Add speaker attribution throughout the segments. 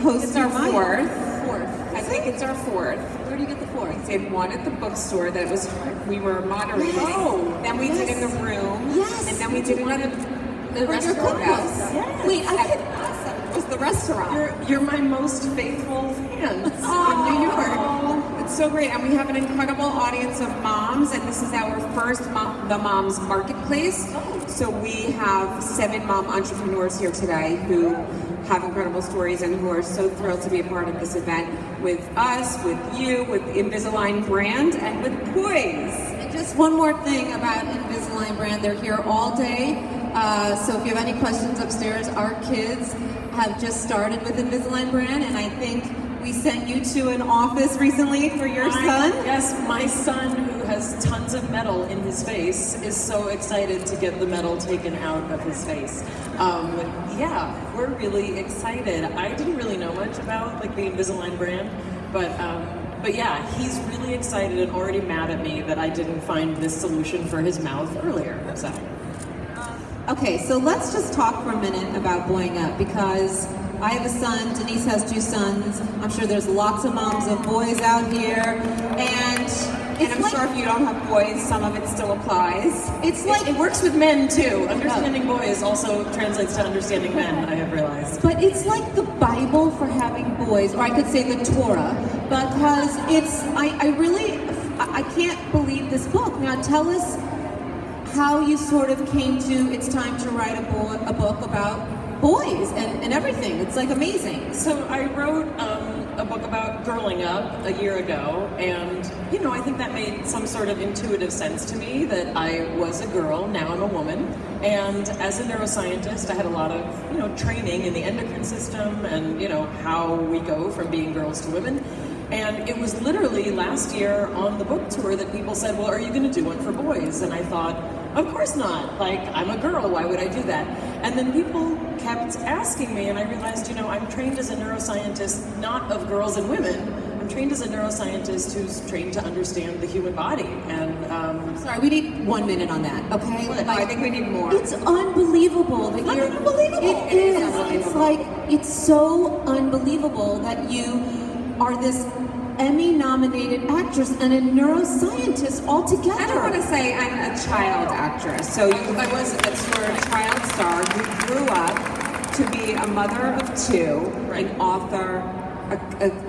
Speaker 1: hosting
Speaker 2: It's our fourth.
Speaker 1: Fourth.
Speaker 2: I think it's our fourth.
Speaker 1: Where do you get the fourth?
Speaker 2: We did one at the bookstore that was we were moderating.
Speaker 1: Yes.
Speaker 2: Then we did in the room.
Speaker 1: Yes.
Speaker 2: And then we did one at the restaurant house.
Speaker 1: Yes. Wait, I could.
Speaker 2: Awesome. It was the restaurant.
Speaker 3: You're my most faithful fans in New York.
Speaker 2: It's so great, and we have an incredible audience of moms, and this is our first the Moms Marketplace. So we have 7 mom entrepreneurs here today who have incredible stories and who are so thrilled to be a part of this event with us, with you, with Invisalign brand, and with boys.
Speaker 1: And just one more thing about Invisalign brand, they're here all day. So if you have any questions upstairs, our kids have just started with Invisalign brand, and I think we sent you to an office recently for your son.
Speaker 3: Yes, my son, who has tons of metal in his face, is so excited to get the metal taken out of his face. Yeah, we're really excited. I didn't really know much about like the Invisalign brand, but yeah, he's really excited and already mad at me that I didn't find this solution for his mouth earlier. So.
Speaker 1: Okay, so let's just talk for a minute about boying up, because I have a son, Denise has 2 sons. I'm sure there's lots of moms of boys out here, and
Speaker 2: I'm like, sure if you don't have boys, some of it still applies.
Speaker 1: It's like
Speaker 3: it works with men too. Understanding boys also translates to understanding men, I have realized.
Speaker 1: But it's like the Bible for having boys, or I could say the Torah, because it's, I can't believe this book. Now tell us how you sort of came to, it's time to write a book about boys and everything. It's like amazing.
Speaker 3: So I wrote a book about growing up a year ago, and you know, I think that made some sort of intuitive sense to me that I was a girl, now I'm a woman. And as a neuroscientist, I had a lot of, you know, training in the endocrine system and, you know, how we go from being girls to women. And it was literally last year on the book tour that people said, well, are you going to do one for boys? And I thought, of course not. Like, I'm a girl, why would I do that? And then people kept asking me, and I realized, you know, I'm trained as a neuroscientist, not of girls and women. I'm trained as a neuroscientist who's trained to understand the human body. And
Speaker 1: sorry, we need 1 minute on that, okay?
Speaker 2: Like, I think we need more.
Speaker 1: It's unbelievable that you're
Speaker 2: unbelievable.
Speaker 1: It is. It's like, it's so unbelievable that you are this Emmy-nominated actress and a neuroscientist all together.
Speaker 2: I don't want to say I'm a child actress. So I was a child star who grew up to be a mother of 2, an author,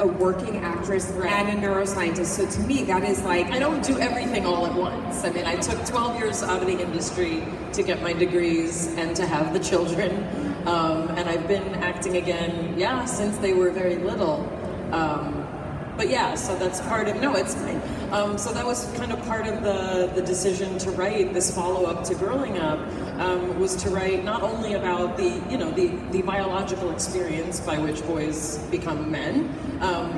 Speaker 2: a working actress, and a neuroscientist. So to me, that is like...
Speaker 3: I don't do everything all at once. I mean, I took 12 years out of the industry to get my degrees and to have the children. And I've been acting again, since they were very little. But yeah, so that's part of, no, it's fine. So that was kind of part of the decision to write this follow-up to Growing Up, was to write not only about the, you know, the biological experience by which boys become men,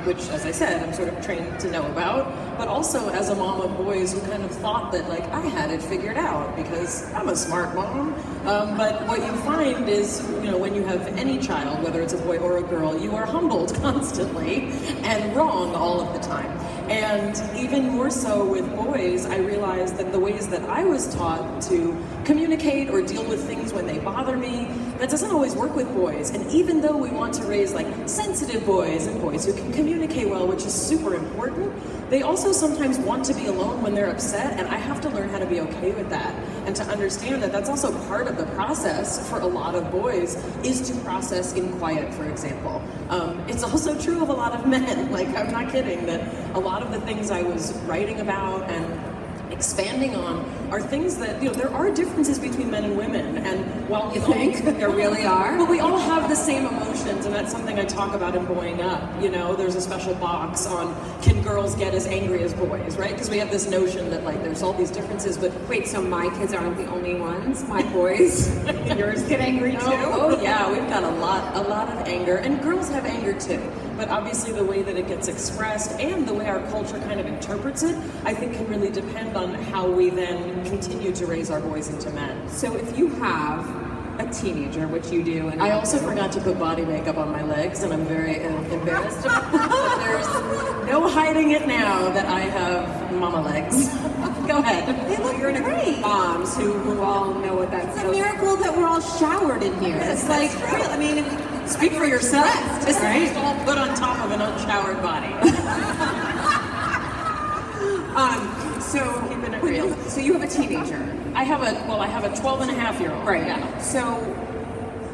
Speaker 3: which, as I said, I'm sort of trained to know about, but also as a mom of boys who kind of thought that, like, I had it figured out because I'm a smart mom. But what you find is, you know, when you have any child, whether it's a boy or a girl, you are humbled constantly and wrong all of the time. And even more so with boys, I realized that the ways that I was taught to communicate or deal with things when they bother me, that doesn't always work with boys. And even though we want to raise like sensitive boys and boys who can communicate well, which is super important, they also sometimes want to be alone when they're upset, and I have to learn how to be okay with that and to understand that that's also part of the process for a lot of boys, is to process in quiet, for example. It's also true of a lot of men. Like, I'm not kidding, that a lot of the things I was writing about and expanding on are things that, you know, there are differences between men and women, and while
Speaker 2: you think there really are,
Speaker 3: but we all have the same emotions, and that's something I talk about in Boying Up. You know, there's a special box on can girls get as angry as boys, right? Because we have this notion that like there's all these differences, but
Speaker 2: wait, so my kids aren't the only ones? My boys, yours get angry too?
Speaker 3: Oh yeah, we've got a lot of anger, and girls have anger too. But obviously the way that it gets expressed and the way our culture kind of interprets it, I think can really depend on how we then continue to raise our boys into men.
Speaker 2: So if you have a teenager, which you do, and
Speaker 3: I also forgot to put body makeup on my legs, and I'm very embarrassed about that, but there's no hiding it now that I have mama legs. Go ahead.
Speaker 1: They look great.
Speaker 2: Moms who all know what that's.
Speaker 1: It's a miracle that we're all showered in here.
Speaker 2: Yes,
Speaker 1: it's like,
Speaker 2: true.
Speaker 1: I mean,
Speaker 3: Speak for yourself. This is
Speaker 1: right?
Speaker 3: all put on top of an unshowered body.
Speaker 2: So
Speaker 3: Keeping it real.
Speaker 2: So you have a teenager.
Speaker 3: I have a 12 and a half year old.
Speaker 2: Right.
Speaker 3: Yeah.
Speaker 2: So,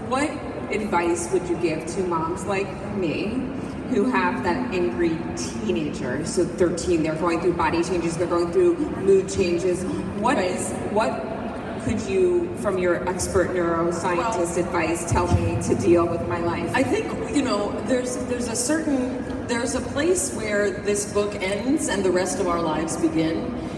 Speaker 2: what advice would you give to moms like me who have that angry teenager? So 13, they're going through body changes, they're going through mood changes. What could you, from your expert neuroscientist advice, tell me to deal with my life?
Speaker 3: I think, there's a place where this book ends and the rest of our lives begin.